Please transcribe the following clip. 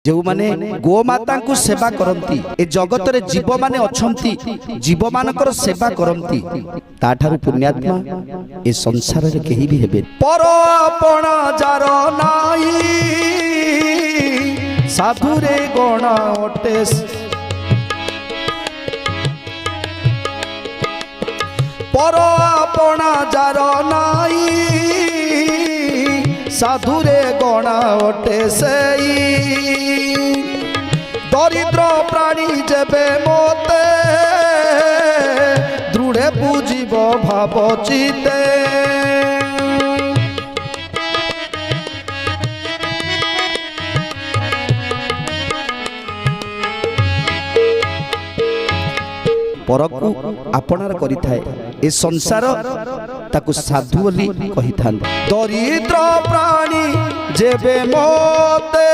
जो माने गोमाता को सेवा करती ए जगत रे जीव माने अछंती जीव मानकर सेवा करती ताठारु पुण्यात्मा ए संसार रे केही भी हेबे पर आपण जार नाई साधु रे गण ओटे पर आपण जार नाई साधुरे गणा ओटे सेई दरिद्र प्राणी जेबे मोते दृढ़े पूजिब भाव चिते परकु आपणार करिथाए ए संसार ताकु साधु बोली कहि थान दरिद्र प्राणी जेबे मोते